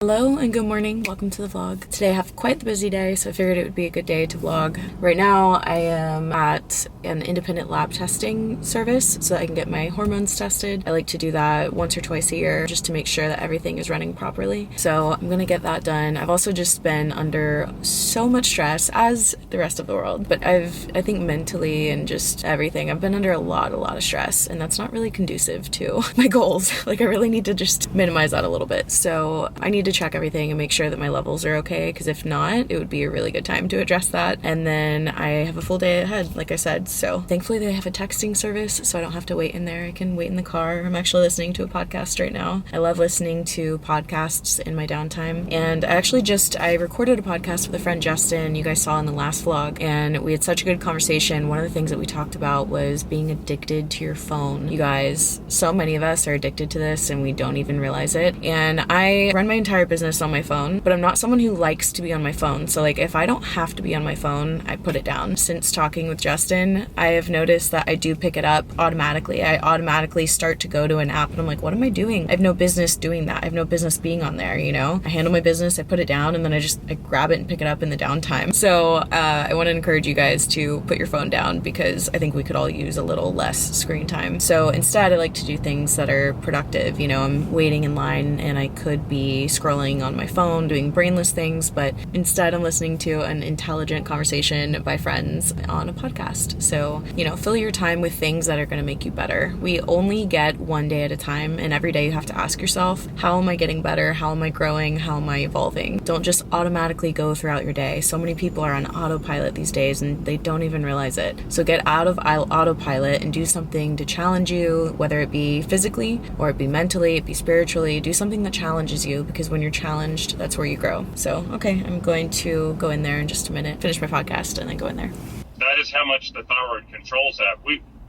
Hello and good morning. Welcome to the vlog. Today I have quite the busy day, so I figured it would be a good day to vlog. Right now I am at an independent lab testing service so that I can get my hormones tested. I like to do that once or twice a year just to make sure that everything is running properly. So I'm gonna get that done. I've also just been under so much stress, as the rest of the world, but I think mentally and just everything, I've been under a lot of stress, and that's not really conducive to my goals. Like, I really need to just minimize that a little bit. So I need to check everything and make sure that my levels are okay, because if not, it would be a really good time to address that. And then I have a full day ahead, like I said. So thankfully they have a texting service, so I don't have to wait in there. I can wait in the car. I'm actually listening to a podcast right now. I love listening to podcasts in my downtime. And I recorded a podcast with a friend, Justin, you guys saw in the last vlog, and we had such a good conversation. One of the things that we talked about was being addicted to your phone. You guys, so many of us are addicted to this and we don't even realize it. And I run my entire business on my phone, but I'm not someone who likes to be on my phone. So like, if I don't have to be on my phone, I put it down. Since talking with Justin, I have noticed that I do pick it up automatically. I automatically start to go to an app and I'm like, what am I doing? I have no business doing that. I have no business being on there, you know? I handle my business, I put it down, and then I grab it and pick it up in the downtime. So I want to encourage you guys to put your phone down, because I think we could all use a little less screen time. So instead, I like to do things that are productive. You know, I'm waiting in line and I could be scrolling on my phone, doing brainless things, but instead I'm listening to an intelligent conversation by friends on a podcast. So, you know, fill your time with things that are going to make you better. We only get one day at a time, and every day you have to ask yourself, how am I getting better? How am I growing? How am I evolving? Don't just automatically go throughout your day. So many people are on autopilot these days and they don't even realize it. So get out of autopilot and do something to challenge you, whether it be physically or it be mentally, it be spiritually. Do something that challenges you, because when you're challenged, that's where you grow. So, okay, I'm going to go in there in just a minute, finish my podcast, and then go in there. That is how much the thyroid controls that.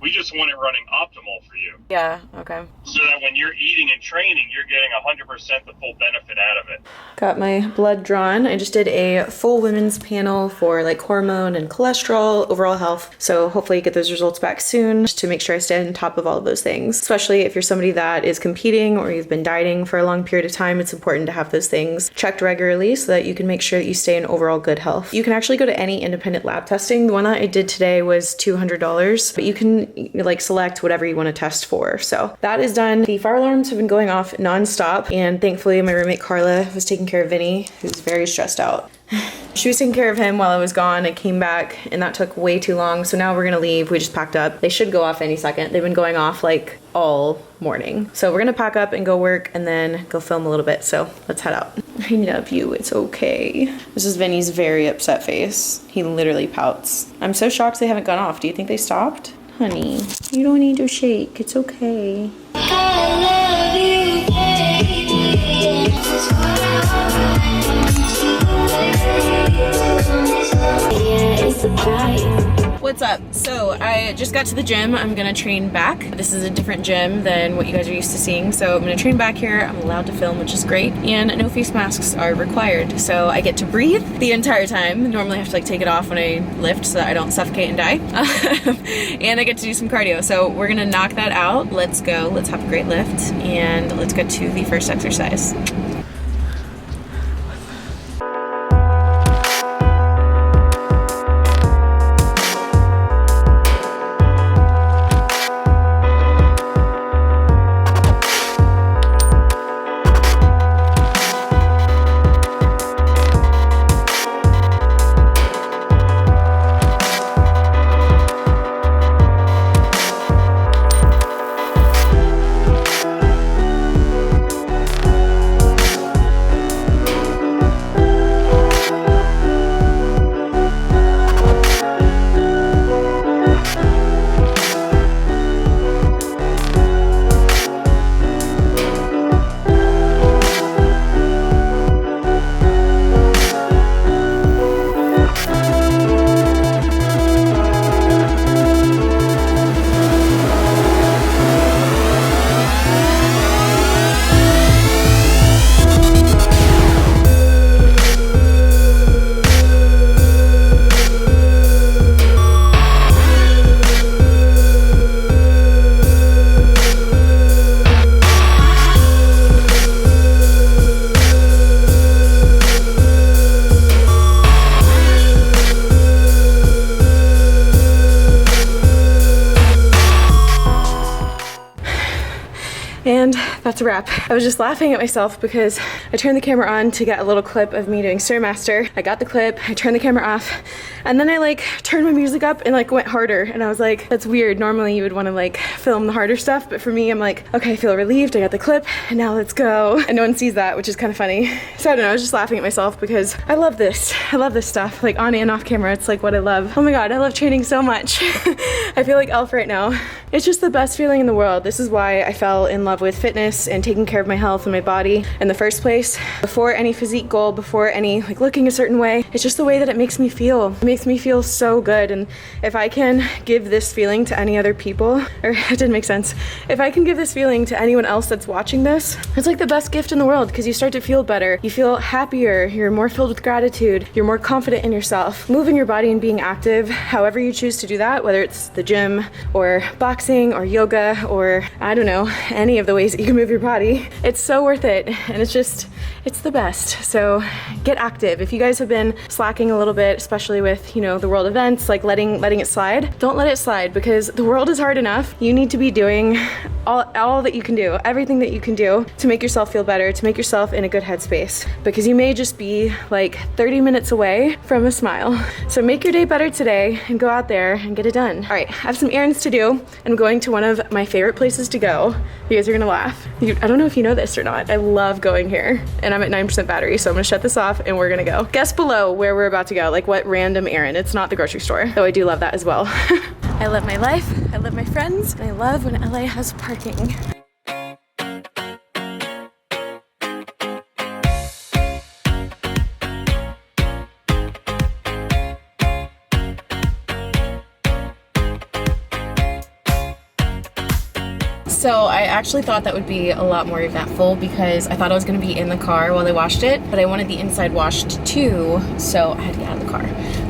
We just want it running optimal for you. Yeah, okay. So that when you're eating and training, you're getting 100% the full benefit out of it. Got my blood drawn. I just did a full women's panel for like hormone and cholesterol, overall health. So hopefully get those results back soon, just to make sure I stay on top of all of those things. Especially if you're somebody that is competing or you've been dieting for a long period of time, it's important to have those things checked regularly so that you can make sure that you stay in overall good health. You can actually go to any independent lab testing. The one that I did today was $200, but you can like select whatever you want to test for. So that is done. The fire alarms have been going off nonstop, and thankfully my roommate Carla was taking care of Vinny, who's very stressed out. She was taking care of him while I was gone. I came back and that took way too long. So now we're gonna leave. We just packed up. They should go off any second. They've been going off like all morning. So we're gonna pack up and go work and then go film a little bit. So let's head out. I love you. It's okay. This is Vinny's very upset face. He literally pouts. I'm so shocked they haven't gone off. Do you think they stopped? Honey, you don't need to shake. It's okay. I love you, baby. What's up? So I just got to the gym. I'm gonna train back. This is a different gym than what you guys are used to seeing. So I'm gonna train back here. I'm allowed to film, which is great. And no face masks are required. So I get to breathe the entire time. Normally I have to like take it off when I lift so that I don't suffocate and die. And I get to do some cardio. So we're gonna knock that out. Let's go. Let's have a great lift. And let's get to the first exercise. that's a wrap. I was just laughing at myself because I turned the camera on to get a little clip of me doing Stairmaster. I got the clip, I turned the camera off, and then I like turned my music up and like went harder. And I was like, that's weird. Normally you would want to like film the harder stuff, but for me, I'm like, okay, I feel relieved. I got the clip and now let's go. And no one sees that, which is kind of funny. So I don't know, I was just laughing at myself because I love this. I love this stuff, like on and off camera. It's like what I love. Oh my God, I love training so much. I feel like Elf right now. It's just the best feeling in the world. This is why I fell in love with fitness and taking care of my health and my body in the first place. Before any physique goal, before any like looking a certain way, it's just the way that it makes me feel. It makes me feel so good. And if I can give this feeling to any other people, or it didn't make sense, if I can give this feeling to anyone else that's watching this, it's like the best gift in the world because you start to feel better. You feel happier, you're more filled with gratitude, you're more confident in yourself. Moving your body and being active, however you choose to do that, whether it's the gym or boxing or yoga or I don't know, any of the ways that you can move your body, it's so worth it. And it's the best. So get active. If you guys have been slacking a little bit, especially with, you know, the world events, like letting it slide, don't let it slide because the world is hard enough. You need to be doing all that you can do, everything that you can do to make yourself feel better, to make yourself in a good headspace, because you may just be like 30 minutes away from a smile. So make your day better today and go out there and get it done. All right, I have some errands to do. I'm going to one of my favorite places to go. You guys are gonna laugh. I don't know if you know this or not. I love going here and I'm at 9% battery, so I'm gonna shut this off and we're gonna go. Guess below where we're about to go, like what random errand. It's not the grocery store, though I do love that as well. I love my life, I love my friends, and I love when LA has parking. So I actually thought that would be a lot more eventful because I thought I was going to be in the car while they washed it, but I wanted the inside washed too, so I had to get out of the car.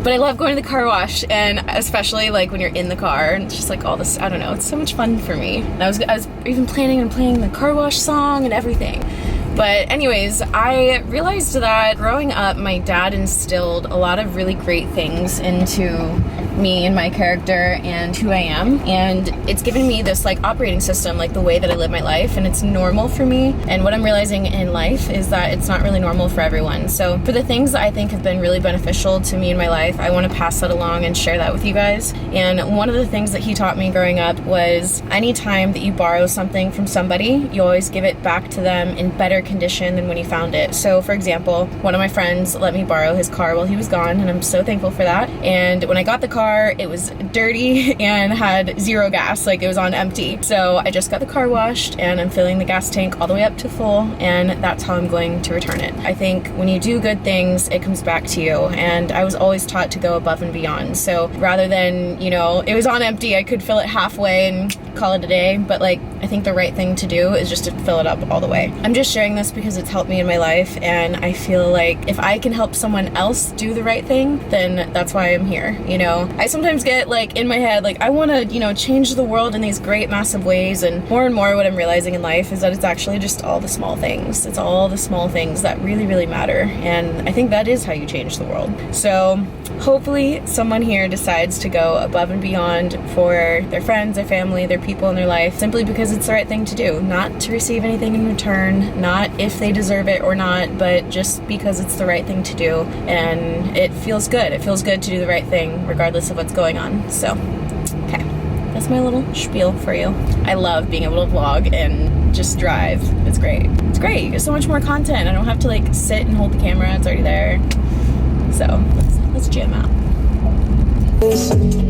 But I love going to the car wash, and especially like when you're in the car and it's just like all this, I don't know, it's so much fun for me. And I was even planning on playing the car wash song and everything. But anyways, I realized that growing up, my dad instilled a lot of really great things into me and my character and who I am. And it's given me this like operating system, like the way that I live my life, and it's normal for me. And what I'm realizing in life is that it's not really normal for everyone. So for the things that I think have been really beneficial to me in my life, I want to pass that along and share that with you guys. And one of the things that he taught me growing up was anytime that you borrow something from somebody, you always give it back to them in better condition than when you found it. So for example, one of my friends let me borrow his car while he was gone, and I'm so thankful for that. And when I got the car, it was dirty and had zero gas, like it was on empty. So I just got the car washed and I'm filling the gas tank all the way up to full, and that's how I'm going to return it. I think when you do good things, it comes back to you, and I was always taught to go above and beyond. So rather than, you know, it was on empty, I could fill it halfway and call it a day, but like I think the right thing to do is just to fill it up all the way. I'm just sharing this because it's helped me in my life, and I feel like if I can help someone else do the right thing, then that's why I'm here. You know, I sometimes get like in my head, like I want to, you know, change the world in these great massive ways, and more what I'm realizing in life is that it's actually just all the small things. It's all the small things that really, really matter, and I think that is how you change the world. So hopefully someone here decides to go above and beyond for their friends, their family, their people in their life, simply because it's the right thing to do, not to receive anything in return, not if they deserve it or not, but just because it's the right thing to do, and it feels good. It feels good to do the right thing regardless of what's going on. So okay, that's my little spiel for you. I love being able to vlog and just drive. It's great. It's great. There's so much more content. I don't have to like sit and hold the camera. It's already there. So let's jam out.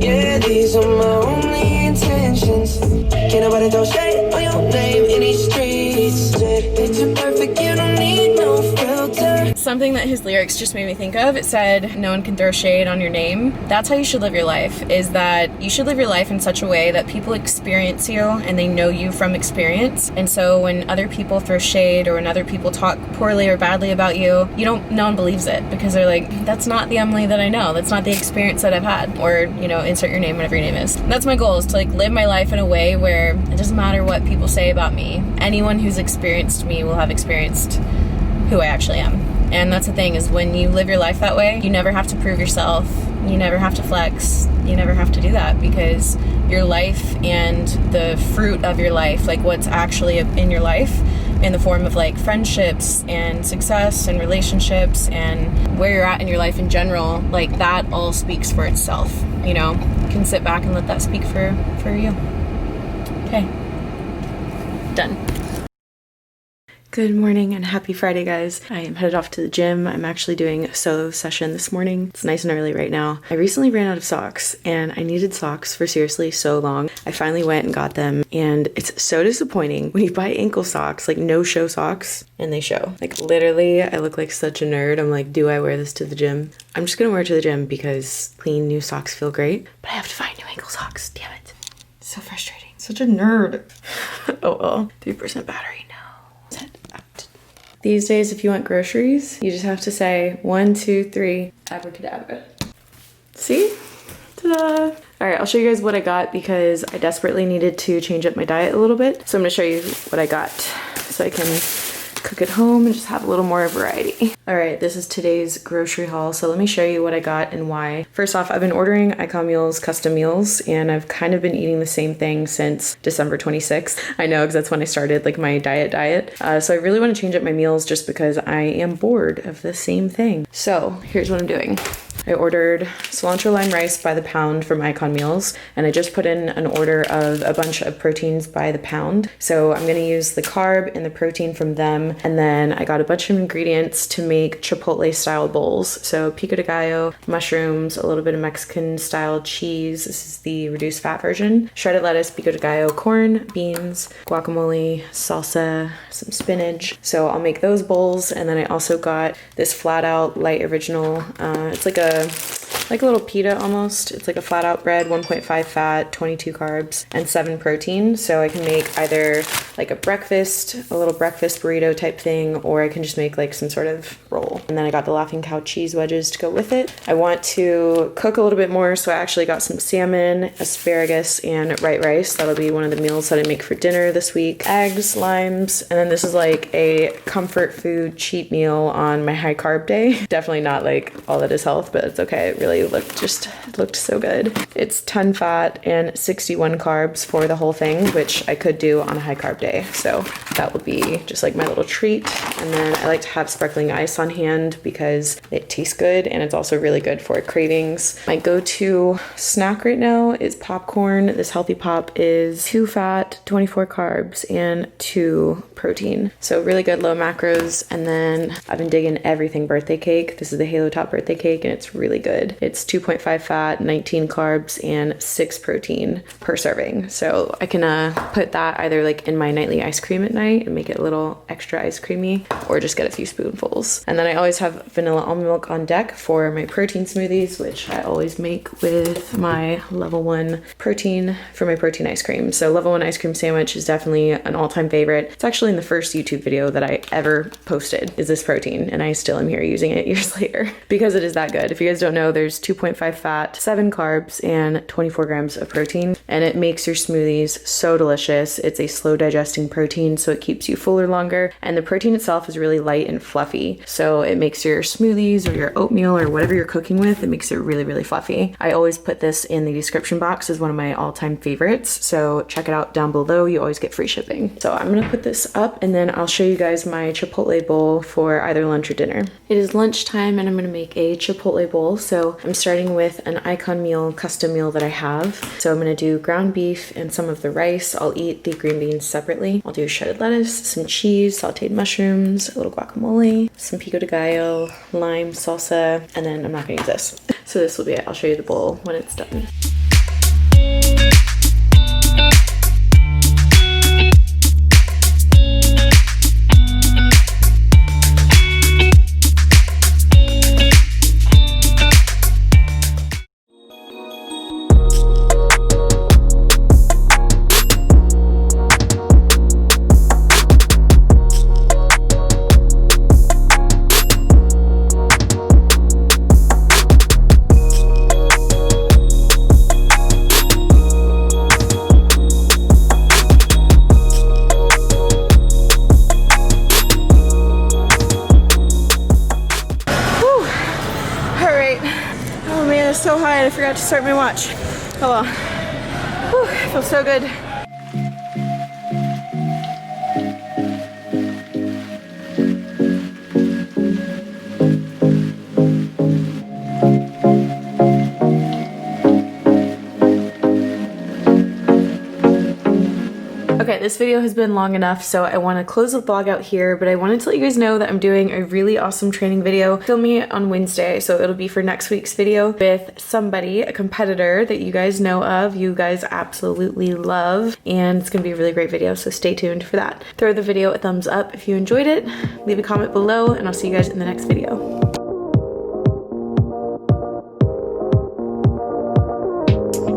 Yeah, these are my only intentions. Can't nobody throw shade on your name in these streets. Picture perfect, you don't need no filter. Something that his lyrics just made me think of, it said, no one can throw shade on your name. That's how you should live your life, is that you should live your life in such a way that people experience you and they know you from experience. And so when other people throw shade or when other people talk poorly or badly about you, no one believes it, because they're like, that's not the Emily that I know. That's not the experience that I've had. Or, you know, insert your name, whatever your name is. That's my goal, is to like live my life in a way where it doesn't matter what people say about me. Anyone who's experienced me will have experienced who I actually am. And that's the thing, is when you live your life that way, you never have to prove yourself. You never have to flex. You never have to do that, because your life and the fruit of your life, like what's actually in your life, in the form of like friendships and success and relationships and where you're at in your life in general, like that all speaks for itself, you know? You can sit back and let that speak for you. Okay. Done. Good morning and happy Friday, guys. I am headed off to the gym. I'm actually doing a solo session this morning. It's nice and early right now. I recently ran out of socks and I needed socks for seriously so long. I finally went and got them, and it's so disappointing when you buy ankle socks, like no show socks, and they show. Like literally, I look like such a nerd. I'm like, do I wear this to the gym? I'm just gonna wear it to the gym because clean new socks feel great, but I have to find new ankle socks. Damn it. So frustrating. Such a nerd. Oh well, 3% battery. These days, if you want groceries, you just have to say 1, 2, 3, abracadabra. See? Ta-da! All right, I'll show you guys what I got because I desperately needed to change up my diet a little bit. So I'm gonna show you what I got so I can cook at home and just have a little more variety. All right, this is today's grocery haul. So let me show you what I got and why. First off, I've been ordering Icon Meals custom meals, and I've kind of been eating the same thing since December 26th. I know, because that's when I started like my diet. So I really want to change up my meals just because I am bored of the same thing. So here's what I'm doing. I ordered cilantro lime rice by the pound from Icon Meals, and I just put in an order of a bunch of proteins by the pound. So I'm gonna use the carb and the protein from them, and then I got a bunch of ingredients to make Chipotle style bowls. So pico de gallo, mushrooms, a little bit of Mexican style cheese. This is the reduced fat version. Shredded lettuce, pico de gallo, corn, beans, guacamole, salsa, some spinach. So I'll make those bowls, and then I also got this flat out light original. It's like a little pita almost. It's like a flat out bread, 1.5 fat, 22 carbs, and 7 protein. So I can make either like a little breakfast burrito type thing, or I can just make like some sort of roll. And then I got the Laughing Cow cheese wedges to go with it. I want to cook a little bit more, so I actually got some salmon, asparagus, and white rice. That'll be one of the meals that I make for dinner this week. Eggs, limes, and then this is like a comfort food cheat meal on my high carb day. Definitely not like all that is health, but it's okay. It really looked so good. It's 10 fat and 61 carbs for the whole thing, which I could do on a high carb day. So that will be just like my little treat. And then I like to have sparkling ice on hand because it tastes good and it's also really good for cravings. My go-to snack right now is popcorn. This healthy pop is 2 fat, 24 carbs, and 2 protein. So really good, low macros. And then I've been digging everything birthday cake. This is the Halo Top birthday cake, and it's really good. It's 2.5 fat, 19 carbs, and 6 protein per serving. So I can put that either like in my nightly ice cream at night and make it a little extra ice creamy, or just get a few spoonfuls. And then I always have vanilla almond milk on deck for my protein smoothies, which I always make with my level 1 protein for my protein ice cream. So level 1 ice cream sandwich is definitely an all-time favorite. It's actually in the first YouTube video that I ever posted, is this protein, and I still am here using it years later because it is that good. If you guys don't know, there's 2.5 fat, 7 carbs, and 24 grams of protein, and it makes your smoothies so delicious. It's a slow digesting protein, so it keeps you fuller longer, and the protein itself is really light and fluffy, so it makes your smoothies or your oatmeal or whatever you're cooking with, it makes it really, really fluffy. I always put this in the description box as one of my all-time favorites, so check it out down below. You always get free shipping. So I'm gonna put this up, and then I'll show you guys my Chipotle bowl for either lunch or dinner. It is lunchtime, and I'm gonna make a Chipotle bowl. So I'm starting with an Icon Meal custom meal that I have. So I'm gonna do ground beef and some of the rice. I'll eat the green beans separately. I'll do shredded lettuce, some cheese, sauteed mushrooms, a little guacamole, some pico de gallo, lime, salsa, and then I'm not gonna use this. So this will be it. I'll show you the bowl when it's done. So high, and I forgot to start my watch. Oh well. Whew, feels so good. this video has been long enough, so I want to close the vlog out here, but I wanted to let you guys know that I'm doing a really awesome training video, filming it on Wednesday, so it'll be for next week's video with somebody, a competitor that you guys know of, you guys absolutely love, and it's gonna be a really great video, so stay tuned for that. Throw the video a thumbs up if you enjoyed it, leave a comment below, and I'll see you guys in the next video.